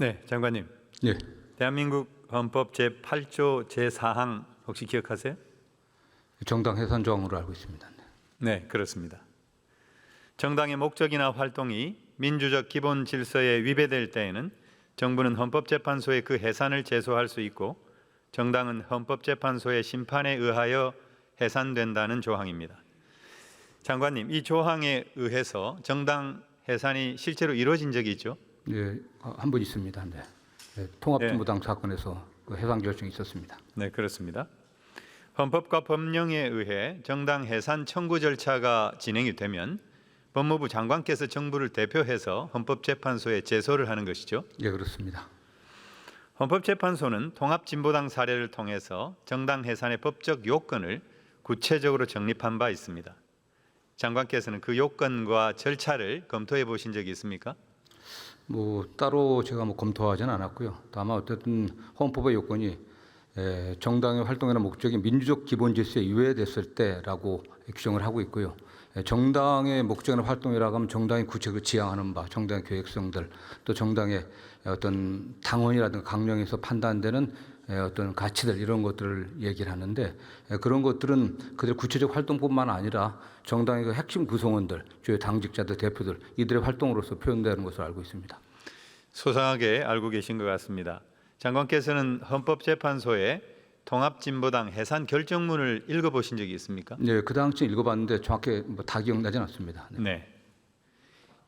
네, 장관님. 예, 대한민국 헌법 제8조 제4항 혹시 기억하세요? 정당 해산 조항으로 알고 있습니다. 네, 그렇습니다. 정당의 목적이나 활동이 민주적 기본 질서에 위배될 때에는 정부는 헌법재판소에 그 해산을 제소할 수 있고 정당은 헌법재판소의 심판에 의하여 해산된다는 조항입니다. 장관님, 이 조항에 의해서 정당 해산이 실제로 이루어진 적이 있죠? 예, 한 번 있습니다. 네. 통합진보당 사건에서 그 해산 결정이 있었습니다. 네, 그렇습니다. 헌법과 법령에 의해 정당 해산 청구 절차가 진행이 되면 법무부 장관께서 정부를 대표해서 헌법재판소에 제소를 하는 것이죠. 예, 그렇습니다. 헌법재판소는 통합진보당 사례를 통해서 정당 해산의 법적 요건을 구체적으로 정립한 바 있습니다. 장관께서는 그 요건과 절차를 검토해 보신 적이 있습니까? 따로 제가 검토하지는 않았고요. 다만 어쨌든 헌법의 요건이 정당의 활동이나 목적이 민주적 기본 질서에 위배됐을 때라고 규정을 하고 있고요. 정당의 목적이나 활동이라고 하면 정당이 구체적으로 지향하는 바, 정당의 계획성들, 또 정당의 어떤 당원이라든가 강령에서 판단되는 어떤 가치들 이런 것들을 얘기를 하는데 그런 것들은 그들 구체적 활동뿐만 아니라 정당의 그 핵심 구성원들, 주요 당직자들, 대표들 이들의 활동으로서 표현되는 것으로 알고 있습니다. 소상하게 알고 계신 것 같습니다. 장관께서는 헌법재판소의 통합진보당 해산 결정문을 읽어보신 적이 있습니까? 네, 그 당시 읽어봤는데 정확히 다 기억나진 않습니다. 네.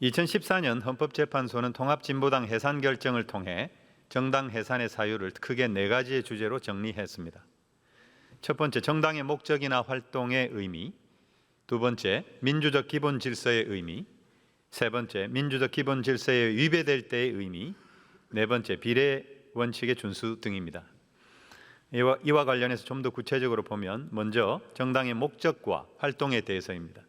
2014년 헌법재판소는 통합진보당 해산 결정을 통해 정당 해산의 사유를 크게 4가지의 주제로 정리했습니다. 첫 번째, 정당의 목적이나 활동의 의미. 두 번째, 민주적 기본 질서의 의미. 세 번째, 민주적 기본 질서에 위배될 때의 의미. 네 번째, 비례 원칙의 준수 등입니다. 이와 관련해서 좀 더 구체적으로 보면 먼저 정당의 목적과 활동에 대해서입니다.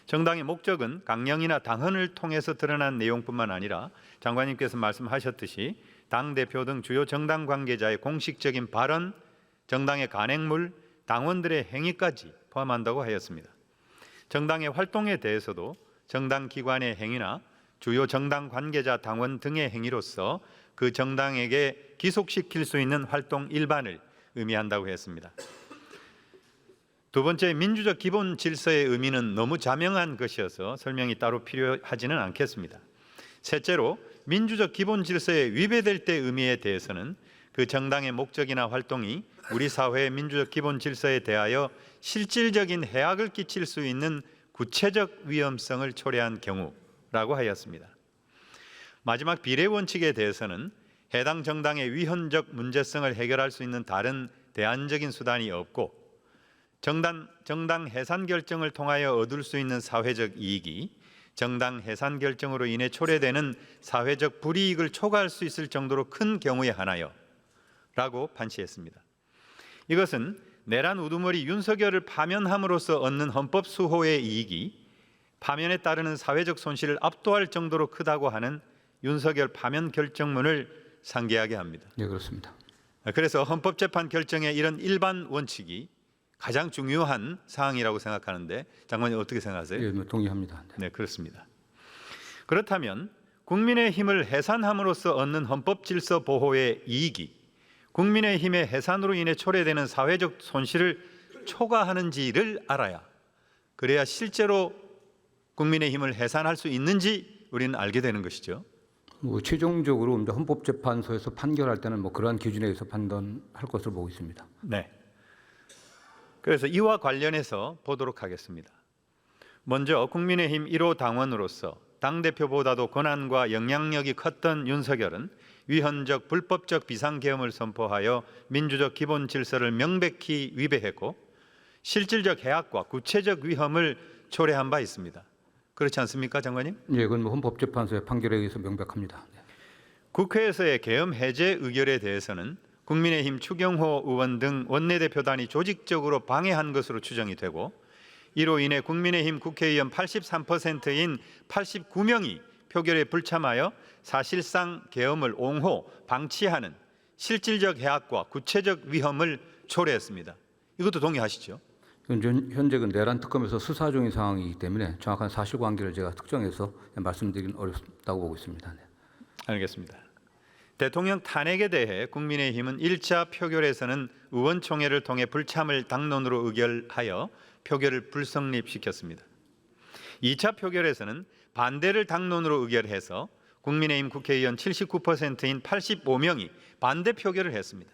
정당의 목적은 강령이나 당헌을 통해서 드러난 내용뿐만 아니라 장관님께서 말씀하셨듯이 당대표 등 주요 정당 관계자의 공식적인 발언, 정당의 간행물, 당원들의 행위까지 포함한다고 하였습니다. 정당의 활동에 대해서도 정당 기관의 행위나 주요 정당 관계자 당원 등의 행위로서 그 정당에게 기속시킬 수 있는 활동 일반을 의미한다고 했습니다. 두 번째, 민주적 기본 질서의 의미는 너무 자명한 것이어서 설명이 따로 필요하지는 않겠습니다. 셋째로, 민주적 기본 질서에 위배될 때의 의미에 대해서는 그 정당의 목적이나 활동이 우리 사회의 민주적 기본 질서에 대하여 실질적인 해악을 끼칠 수 있는 구체적 위험성을 초래한 경우라고 하였습니다. 마지막 비례 원칙에 대해서는 해당 정당의 위헌적 문제성을 해결할 수 있는 다른 대안적인 수단이 없고 정당 해산 결정을 통하여 얻을 수 있는 사회적 이익이 정당 해산 결정으로 인해 초래되는 사회적 불이익을 초과할 수 있을 정도로 큰 경우에 한하여 라고 판시했습니다. 이것은 내란 우두머리 윤석열을 파면함으로써 얻는 헌법 수호의 이익이 파면에 따르는 사회적 손실을 압도할 정도로 크다고 하는 윤석열 파면 결정문을 상기하게 합니다. 네, 그렇습니다. 그래서 헌법재판 결정의 이런 일반 원칙이 가장 중요한 사항이라고 생각하는데 장관님 어떻게 생각하세요? 예, 동의합니다. 네, 그렇습니다. 그렇다면 국민의힘을 해산함으로써 얻는 헌법 질서 보호의 이익이 국민의힘의 해산으로 인해 초래되는 사회적 손실을 초과하는지를 알아야 그래야 실제로 국민의힘을 해산할 수 있는지 우리는 알게 되는 것이죠. 최종적으로 헌법재판소에서 판결할 때는 그러한 기준에 의해서 판단할 것으로 보고 있습니다. 네. 그래서 이와 관련해서 보도록 하겠습니다. 먼저 국민의힘 1호 당원으로서 당대표보다도 권한과 영향력이 컸던 윤석열은 위헌적 불법적 비상계엄을 선포하여 민주적 기본 질서를 명백히 위배했고 실질적 해악과 구체적 위험을 초래한 바 있습니다. 그렇지 않습니까, 장관님? 예, 그건 헌법재판소의 판결에 의해서 명백합니다. 네. 국회에서의 계엄 해제 의결에 대해서는 국민의힘 추경호 의원 등 원내대표단이 조직적으로 방해한 것으로 추정이 되고 이로 인해 국민의힘 국회의원 83%인 89명이 표결에 불참하여 사실상 계엄을 옹호, 방치하는 실질적 해악과 구체적 위험을 초래했습니다. 이것도 동의하시죠? 현재 내란 특검에서 수사 중인 상황이기 때문에 정확한 사실관계를 제가 특정해서 말씀드리긴 어렵다고 보고 있습니다. 네. 알겠습니다. 대통령 탄핵에 대해 국민의힘은 1차 표결에서는 의원총회를 통해 불참을 당론으로 의결하여 표결을 불성립시켰습니다. 2차 표결에서는 반대를 당론으로 의결해서 국민의힘 국회의원 79%인 85명이 반대 표결을 했습니다.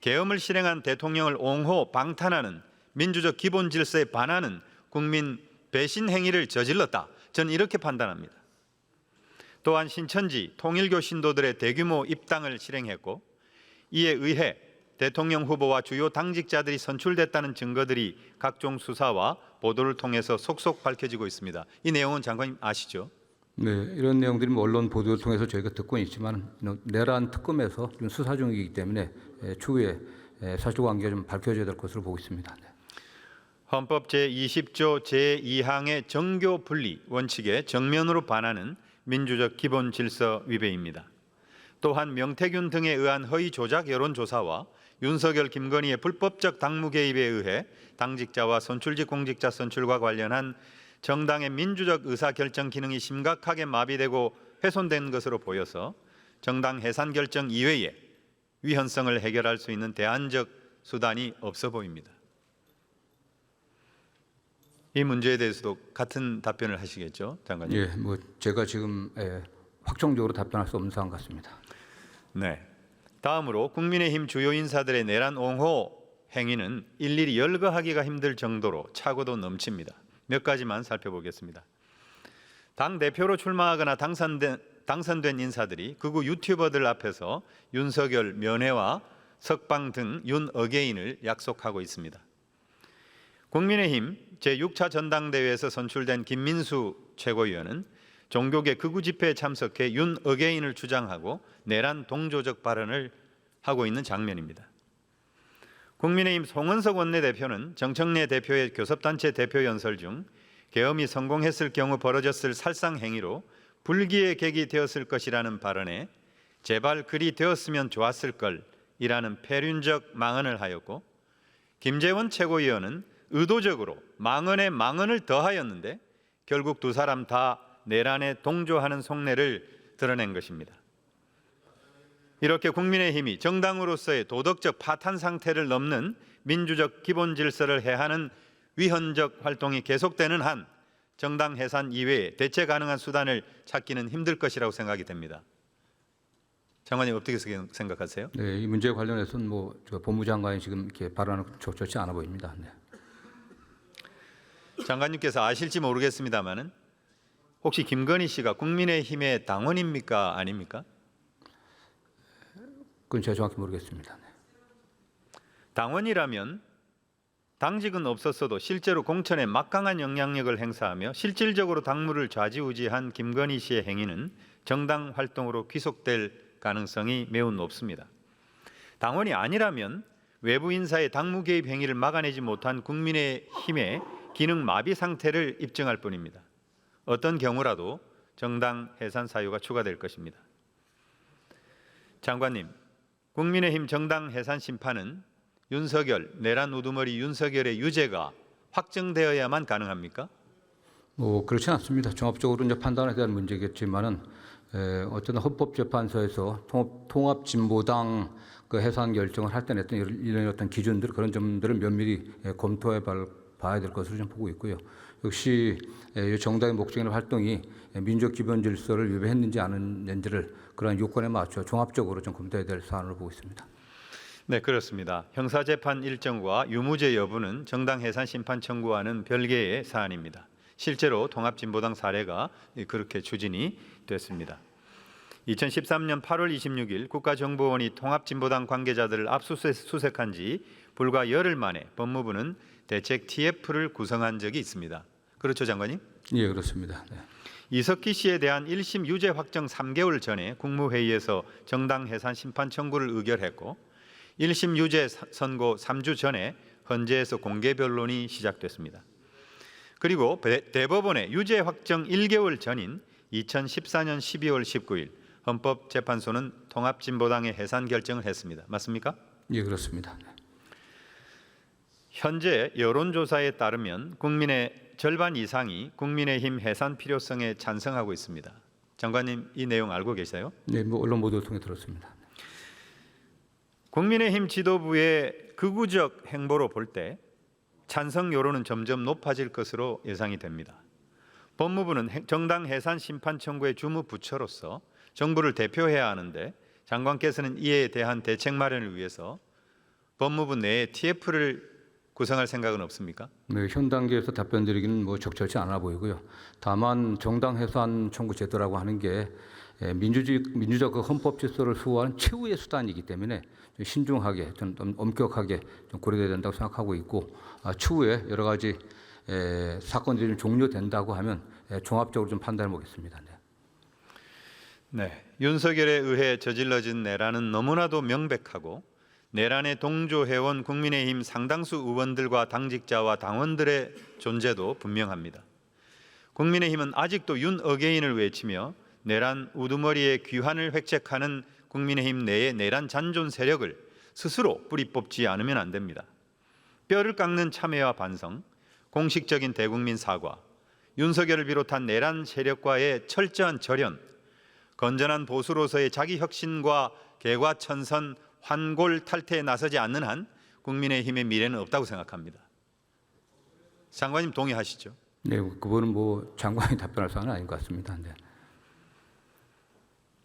계엄을 실행한 대통령을 옹호, 방탄하는 민주적 기본 질서에 반하는 국민 배신 행위를 저질렀다. 저는 이렇게 판단합니다. 또한 신천지 통일교 신도들의 대규모 입당을 실행했고 이에 의해 대통령 후보와 주요 당직자들이 선출됐다는 증거들이 각종 수사와 보도를 통해서 속속 밝혀지고 있습니다. 이 내용은 장관님 아시죠? 네, 이런 내용들이 언론 보도를 통해서 저희가 듣고 있지만 내란 특검에서 지금 수사 중이기 때문에 추후에 사실관계가 좀 밝혀져야 될 것으로 보고 있습니다. 네. 헌법 제20조 제2항의 정교 분리 원칙에 정면으로 반하는 민주적 기본 질서 위배입니다. 또한 명태균 등에 의한 허위 조작 여론조사와 윤석열, 김건희의 불법적 당무 개입에 의해 당직자와 선출직 공직자 선출과 관련한 정당의 민주적 의사결정 기능이 심각하게 마비되고 훼손된 것으로 보여서 정당 해산 결정 이외에 위헌성을 해결할 수 있는 대안적 수단이 없어 보입니다. 이 문제에 대해서도 같은 답변을 하시겠죠, 장관님? 예, 뭐 제가 지금 확정적으로 답변할 수 없는 상황 같습니다. 네. 다음으로 국민의힘 주요 인사들의 내란 옹호 행위는 일일이 열거하기가 힘들 정도로 차고도 넘칩니다. 몇 가지만 살펴보겠습니다. 당 대표로 출마하거나 당선된 인사들이 극우 유튜버들 앞에서 윤석열 면회와 석방 등 윤 어게인을 약속하고 있습니다. 국민의힘 제6차 전당대회에서 선출된 김민수 최고위원은 종교계 극우 집회에 참석해 윤 어게인을 주장하고 내란 동조적 발언을 하고 있는 장면입니다. 국민의힘 송은석 원내대표는 정청래 대표의 교섭단체 대표 연설 중 계엄이 성공했을 경우 벌어졌을 살상 행위로 불기의 객이 되었을 것이라는 발언에 제발 그리 되었으면 좋았을 걸이라는 폐륜적 망언을 하였고, 김재원 최고위원은 의도적으로 망언에 망언을 더하였는데 결국 두 사람 다 내란에 동조하는 속내를 드러낸 것입니다. 이렇게 국민의힘이 정당으로서의 도덕적 파탄 상태를 넘는 민주적 기본 질서를 해하는 위헌적 활동이 계속되는 한 정당 해산 이외에 대체 가능한 수단을 찾기는 힘들 것이라고 생각이 됩니다. 장관님 어떻게 생각하세요? 네, 이 문제에 관련해서는 법무장관이 지금 이렇게 발언은 좋지 않아 보입니다. 네. 장관님께서 아실지 모르겠습니다만은 혹시 김건희 씨가 국민의힘의 당원입니까, 아닙니까? 그건 제가 정확히 모르겠습니다. 네. 당원이라면 당직은 없었어도 실제로 공천에 막강한 영향력을 행사하며 실질적으로 당무를 좌지우지한 김건희 씨의 행위는 정당 활동으로 귀속될 가능성이 매우 높습니다. 당원이 아니라면 외부 인사의 당무 개입 행위를 막아내지 못한 국민의힘의 기능 마비 상태를 입증할 뿐입니다. 어떤 경우라도 정당 해산 사유가 추가될 것입니다. 장관님, 국민의힘 정당 해산 심판은 윤석열, 내란 우두머리 윤석열의 유죄가 확정되어야만 가능합니까? 그렇지 않습니다. 종합적으로 이제 판단에 대한 문제겠지만은 어쨌든 헌법재판소에서 통합진보당 그 해산 결정을 할 때 냈던 이런 어떤 기준들 그런 점들을 면밀히 검토해 봐야 될 것으로 좀 보고 있고요. 역시 정당의 목적이나 활동이 민족 기본 질서를 위배했는지 아닌지를 그런 요건에 맞춰 종합적으로 좀 검토해야 될 사안으로 보고 있습니다. 네, 그렇습니다. 형사재판 일정과 유무죄 여부는 정당 해산 심판 청구와는 별개의 사안입니다. 실제로 통합진보당 사례가 그렇게 추진이 됐습니다. 2013년 8월 26일 국가정보원이 통합진보당 관계자들을 압수수색한 지 불과 열흘 만에 법무부는 대책 TF를 구성한 적이 있습니다. 그렇죠, 장관님? 예, 그렇습니다. 네. 이석기 씨에 대한 1심 유죄 확정 3개월 전에 국무회의에서 정당 해산 심판 청구를 의결했고 1심 유죄 선고 3주 전에 헌재에서 공개 변론이 시작됐습니다. 그리고 대법원의 유죄 확정 1개월 전인 2014년 12월 19일 헌법재판소는 통합진보당의 해산 결정을 했습니다. 맞습니까? 예, 그렇습니다. 네. 현재 여론조사에 따르면 국민의 절반 이상이 국민의힘 해산 필요성에 찬성하고 있습니다. 장관님 이 내용 알고 계세요? 네, 뭐 언론 보도를 통해 들었습니다. 국민의힘 지도부의 극우적 행보로 볼 때 찬성 여론은 점점 높아질 것으로 예상이 됩니다. 법무부는 정당 해산 심판 청구의 주무 부처로서 정부를 대표해야 하는데 장관께서는 이에 대한 대책 마련을 위해서 법무부 내에 TF를 구성할 생각은 없습니까? 네, 현 단계에서 답변드리기는 뭐 적절치 않아 보이고요. 다만 정당 해산 청구 제도라고 하는 게 민주적 그 헌법 질서를 수호하는 최후의 수단이기 때문에 좀 신중하게, 좀 엄격하게 좀 고려돼야 된다고 생각하고 있고, 추후에 여러 가지 사건들이 좀 종료된다고 하면 종합적으로 좀 판단해 보겠습니다. 네. 네, 윤석열에 의해 저질러진 내란은 너무나도 명백하고 내란에 동조해온 국민의힘 상당수 의원들과 당직자와 당원들의 존재도 분명합니다. 국민의힘은 아직도 윤 어게인을 외치며 내란 우두머리의 귀환을 획책하는 국민의힘 내의 내란 잔존 세력을 스스로 뿌리 뽑지 않으면 안 됩니다. 뼈를 깎는 참회와 반성, 공식적인 대국민 사과, 윤석열을 비롯한 내란 세력과의 철저한 절연, 건전한 보수로서의 자기 혁신과 개과천선, 환골 탈퇴에 나서지 않는 한 국민의힘의 미래는 없다고 생각합니다. 장관님 동의하시죠? 네, 그거는 뭐 장관이 답변할 사안은 아닌 것 같습니다. 네.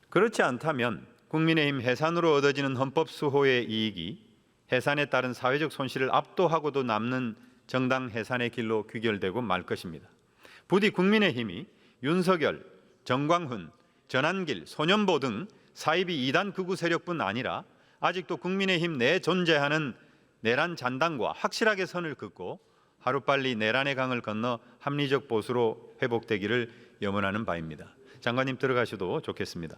그렇지 않다면 국민의힘 해산으로 얻어지는 헌법 수호의 이익이 해산에 따른 사회적 손실을 압도하고도 남는 정당 해산의 길로 귀결되고 말 것입니다. 부디 국민의힘이 윤석열, 정광훈, 전한길, 손연보 등 사이비 2단 극우 세력뿐 아니라 아직도 국민의힘 내에 존재하는 내란 잔당과 확실하게 선을 긋고 하루빨리 내란의 강을 건너 합리적 보수로 회복되기를 염원하는 바입니다. 장관님 들어가셔도 좋겠습니다.